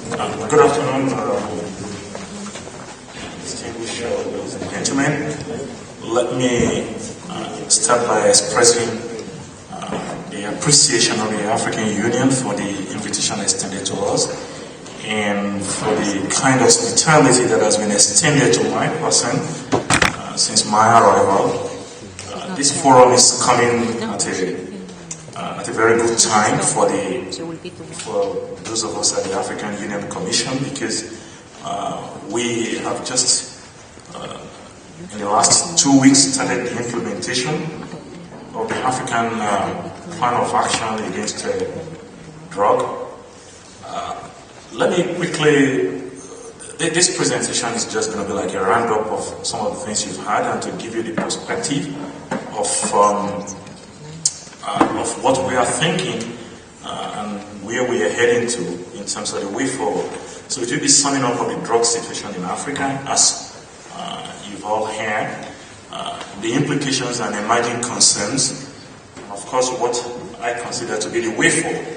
Good afternoon, distinguished ladies and gentlemen. Let me start by expressing the appreciation of the African Union for the invitation extended to us and for the kind hospitality that has been extended to my person since my arrival. This forum is coming at a very good time for those of us at the African Union Commission, because we have just in the last 2 weeks started the implementation of the African Plan of Action against drug. Let me quickly, this presentation is just going to be like a roundup of some of the things you've had and to give you the perspective of what we are thinking and where we are heading to in terms of the way forward. So it will be summing up of the drug situation in Africa, as you've all heard, the implications and emerging concerns, and of course what I consider to be the way forward.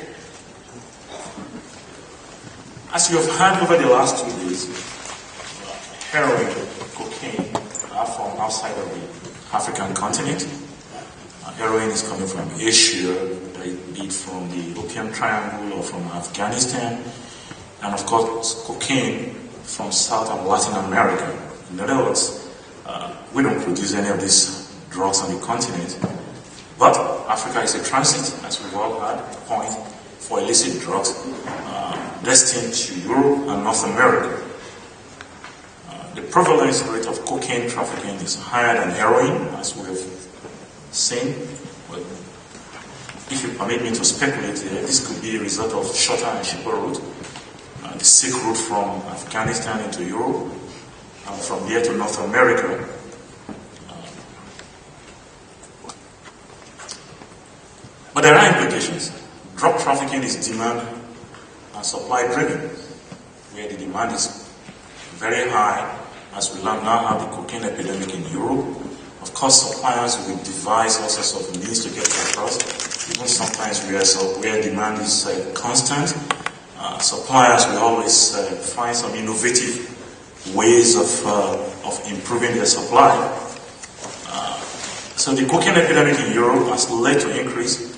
As you have heard over the last 2 days, heroin, cocaine are from outside of the African continent. Heroin is coming from Asia, be it from the Opium Triangle or from Afghanistan, and of course cocaine from South and Latin America. In other words, we don't produce any of these drugs on the continent, but Africa is a transit, as we've all had, point for illicit drugs destined to Europe and North America. The prevalence rate of cocaine trafficking is higher than heroin, as we have seen. Well, if you permit me to speculate, this could be a result of shorter and cheaper route, the Silk Route from Afghanistan into Europe, and from there to North America. But there are implications. Drug trafficking is demand and supply driven, where the demand is very high, as we now have the cocaine epidemic in Europe. Of course, suppliers will devise all sorts of means to get across, even sometimes where demand is constant. Suppliers will always find some innovative ways of improving their supply. So the cocaine epidemic in Europe has led to increase,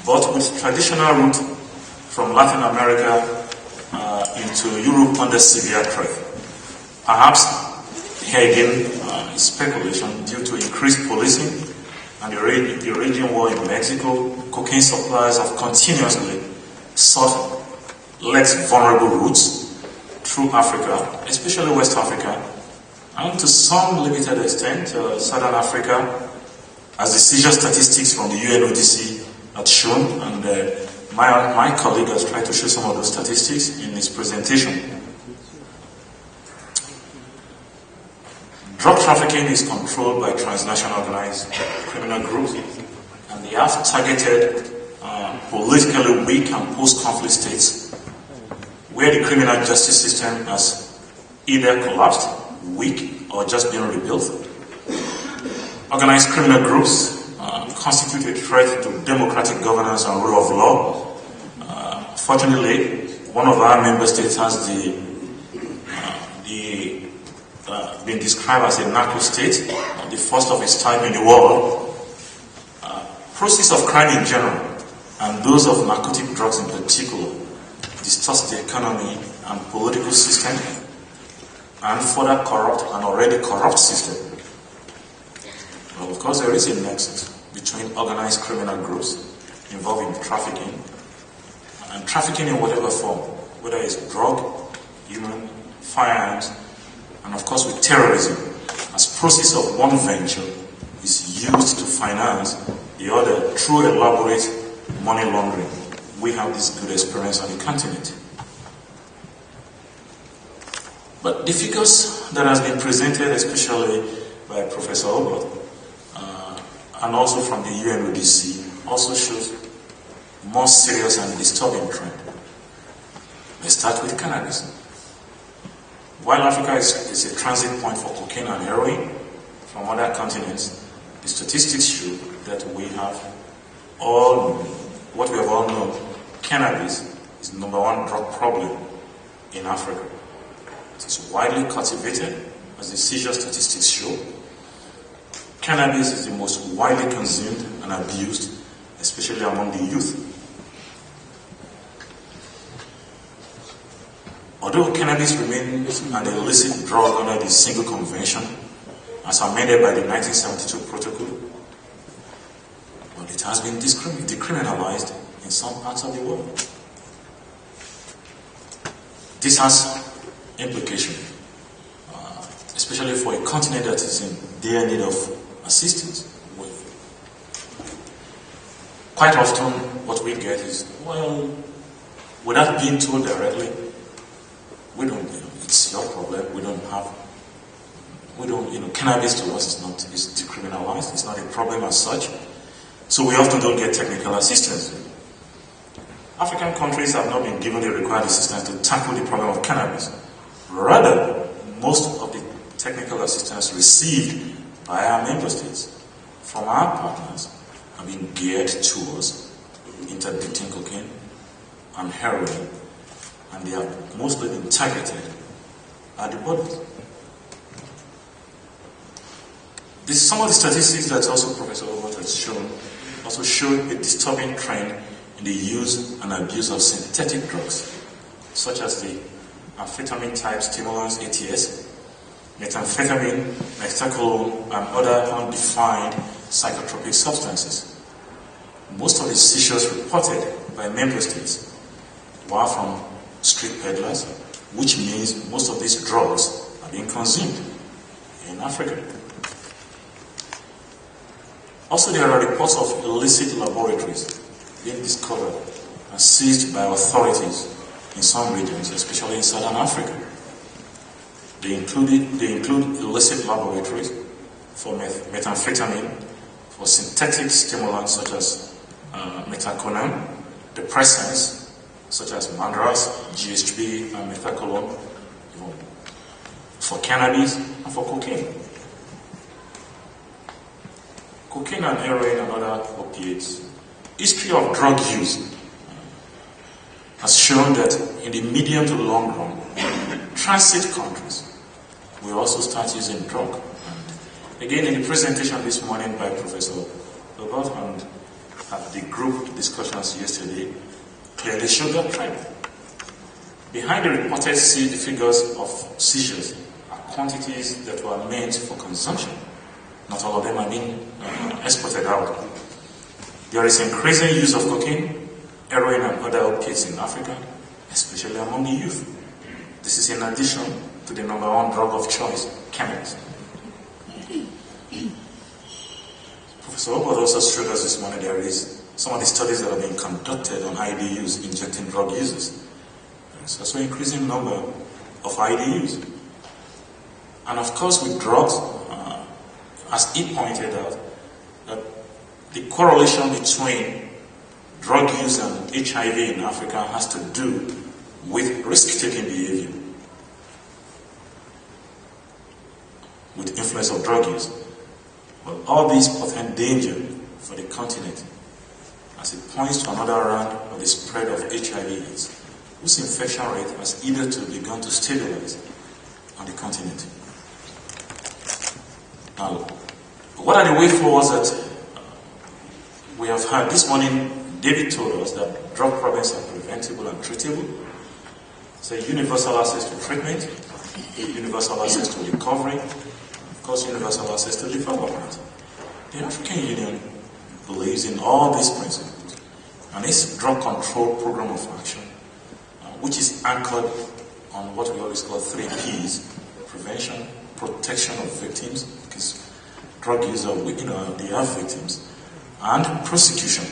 but with traditional route from Latin America into Europe under severe threat. Perhaps here again is speculation due to increased policing and the raging war in Mexico. Cocaine suppliers have continuously sought less vulnerable routes through Africa, especially West Africa, and to some limited extent Southern Africa, as the seizure statistics from the UNODC had shown, and my colleague has tried to show some of those statistics in his presentation. Drug trafficking is controlled by transnational organized criminal groups, and they have targeted politically weak and post-conflict states where the criminal justice system has either collapsed, weak, or just been rebuilt. Organized criminal groups constitute a threat to democratic governance and rule of law. Fortunately, one of our member states has been described as a narco state, the first of its type in the world. Process of crime in general, and those of narcotic drugs in particular, distorts the economy and political system, and further corrupt an already corrupt system. Well, of course, there is a nexus between organized criminal groups involved in trafficking, and trafficking in whatever form, whether it's drug, human, firearms, and of course with terrorism, as process of one venture is used to finance the other through elaborate money laundering. We have this good experience on the continent. But the figures that has been presented, especially by Professor Obot, and also from the UNODC, also shows more serious and disturbing trend. Let's start with cannabis. While Africa is a transit point for cocaine and heroin from other continents, the statistics show that we have all, what we have all known, cannabis is the #1 drug problem in Africa. It is widely cultivated, as the seizure statistics show. Cannabis is the most widely consumed and abused, especially among the youth. Although cannabis remains an illicit drug under the Single Convention, as amended by the 1972 Protocol, but it has been decriminalized in some parts of the world. This has implications, especially for a continent that is in dire need of assistance. Quite often, what we get is, well, without being told directly, we don't, it's your problem, cannabis to us is decriminalized, it's not a problem as such, so we often don't get technical assistance. African countries have not been given the required assistance to tackle the problem of cannabis. Rather, most of the technical assistance received by our member states from our partners have been geared towards interdicting cocaine and heroin, and they have mostly been targeted at the borders. Some of the statistics that also Professor Obot has shown also show a disturbing trend in the use and abuse of synthetic drugs, such as the amphetamine type stimulants ATS, methamphetamine, methacolone, and other undefined psychotropic substances. Most of the seizures reported by member states were from street peddlers, which means most of these drugs are being consumed in Africa. Also, there are reports of illicit laboratories being discovered and seized by authorities in some regions, especially in Southern Africa. They include illicit laboratories for methamphetamine, for synthetic stimulants such as methaqualone, depressants such as Mandras, GHB, and methacolone, for cannabis and for cocaine. Cocaine and heroin and other opiates. History of drug use has shown that in the medium to long run, transit countries will also start using drug. And again, in the presentation this morning by Professor Robert and at the group discussions yesterday, clearly showed that trend. Behind the reported figures of seizures are quantities that were meant for consumption. Not all of them are being exported out. There is increasing use of cocaine, heroin, and other opiates in Africa, especially among the youth. This is in addition to the number one drug of choice, cannabis. Professor Obot also showed us this morning there is some of the studies that are being conducted on IDUs injecting drug users. There is also an increasing number of IDUs. And of course, with drugs, as he pointed out, that the correlation between drug use and HIV in Africa has to do with risk-taking behavior, with influence of drug use. Well, all these portend danger for the continent, as it points to another round of the spread of HIV/AIDS, whose infection rate has either begun to stabilize on the continent. Now, what are the way forwards that we have had? This morning, David told us that drug problems are preventable and treatable. So universal access to treatment, universal access to recovery, of course universal access to development. The African Union believes in all these principles, and its drug control program of action, which is anchored on what we always call 3 Ps: prevention, protection of victims, because drug users, they are victims, and prosecution,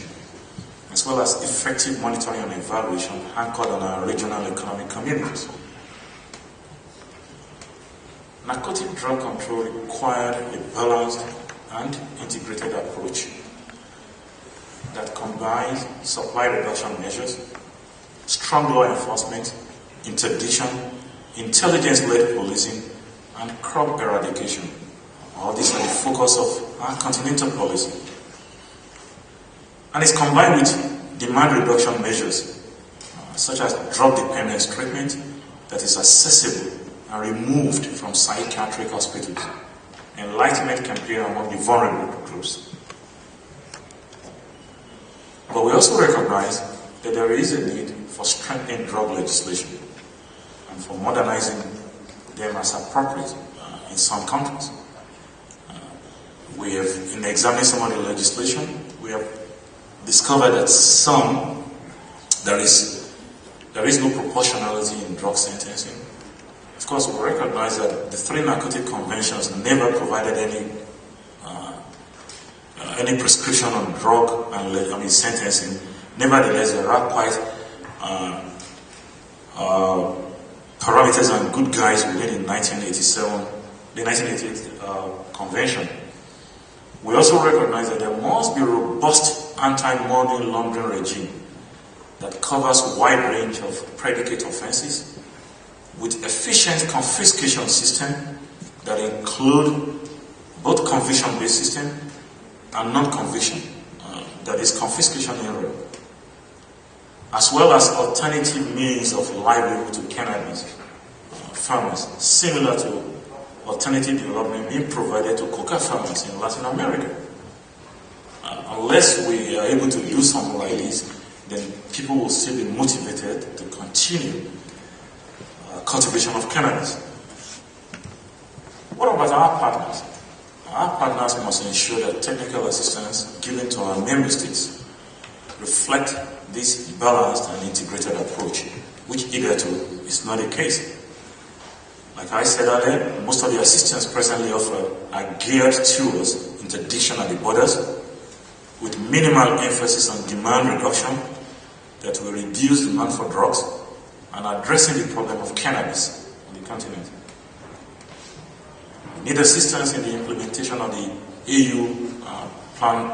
as well as effective monitoring and evaluation anchored on our regional economic communities. Narcotic drug control required a balanced and integrated approach that combines supply reduction measures, strong law enforcement, interdiction, intelligence-led policing, and crop eradication. All these are the focus of our continental policy. And it's combined with demand reduction measures, such as drug dependence treatment, that is accessible and removed from psychiatric hospitals. Enlightenment campaign among the vulnerable groups. But we also recognize that there is a need for strengthening drug legislation and for modernizing them as appropriate in some countries. We have, in examining some of the legislation, we have discovered that there is no proportionality in drug sentencing. Of course, we recognize that the 3 narcotic conventions never provided any prescription on drug and sentencing. Nevertheless, there are quite parameters and good guides within the 1988 convention. We also recognize that there must be a robust anti-money laundering regime that covers a wide range of predicate offenses with efficient confiscation system that include both conviction-based system and non-conviction, that is confiscation area, as well as alternative means of livelihood to cannabis farmers, similar to alternative development being provided to coca farmers in Latin America. Unless we are able to do something like this, then people will still be motivated to continue cultivation of cannabis. What about our partners? Our partners must ensure that technical assistance given to our member states reflect this balanced and integrated approach, which hitherto is not the case. Like I said earlier, most of the assistance presently offered are geared towards interdiction at the borders, with minimal emphasis on demand reduction that will reduce demand for drugs and addressing the problem of cannabis on the continent. We need assistance in the implementation of the EU Plan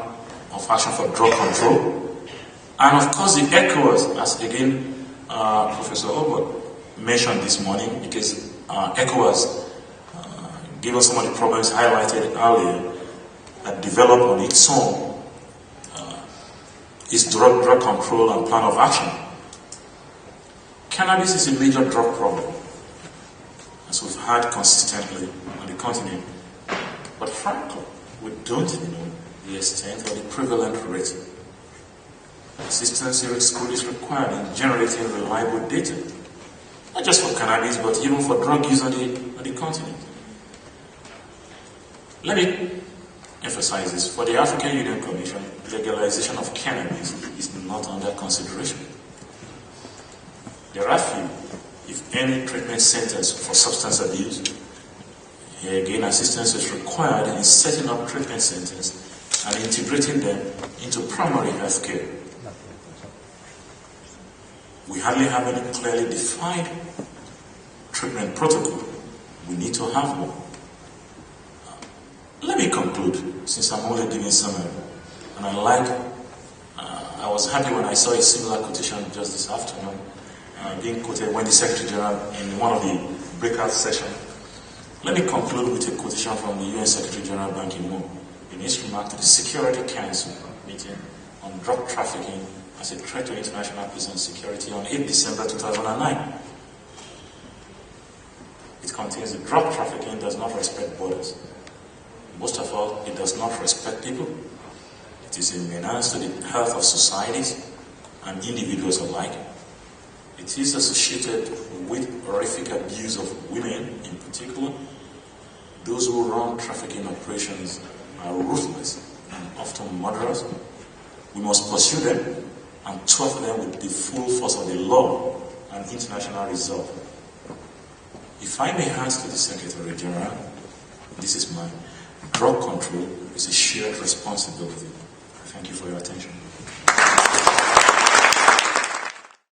of Action for Drug Control, and of course the ECOWAS, as again Professor Obot mentioned this morning, because ECOWAS, given some of the problems highlighted earlier, that developed on its own its drug control and plan of action. Cannabis is a major drug problem, as we've had consistently on the continent. But frankly, we don't know the extent of the prevalent rate. Assistance is required in generating reliable data, not just for cannabis, but even for drug use on the continent. Let me emphasize this. For the African Union Commission, legalization of cannabis is not under consideration. There are few, if any, treatment centers for substance abuse. Here again, assistance is required in setting up treatment centers and integrating them into primary health care. We hardly have any clearly defined treatment protocol. We need to have one. Let me conclude, since I'm only giving summary. And I was happy when I saw a similar quotation just this afternoon being quoted when the Secretary General in one of the breakout sessions. Let me conclude with a quotation from the UN Secretary General Ban Ki-moon in his remark to the Security Council meeting on drug trafficking as a threat to international peace and security on 8 December 2009. It contains that drug trafficking does not respect borders. Most of all, it does not respect people. It is a menace to the health of societies and individuals alike. It is associated with horrific abuse of women in particular. Those who run trafficking operations are ruthless and often murderous. We must pursue them and thwart them with the full force of the law and international resolve. If I may add to the Secretary General, this is mine. Drug control is a shared responsibility. Thank you for your attention.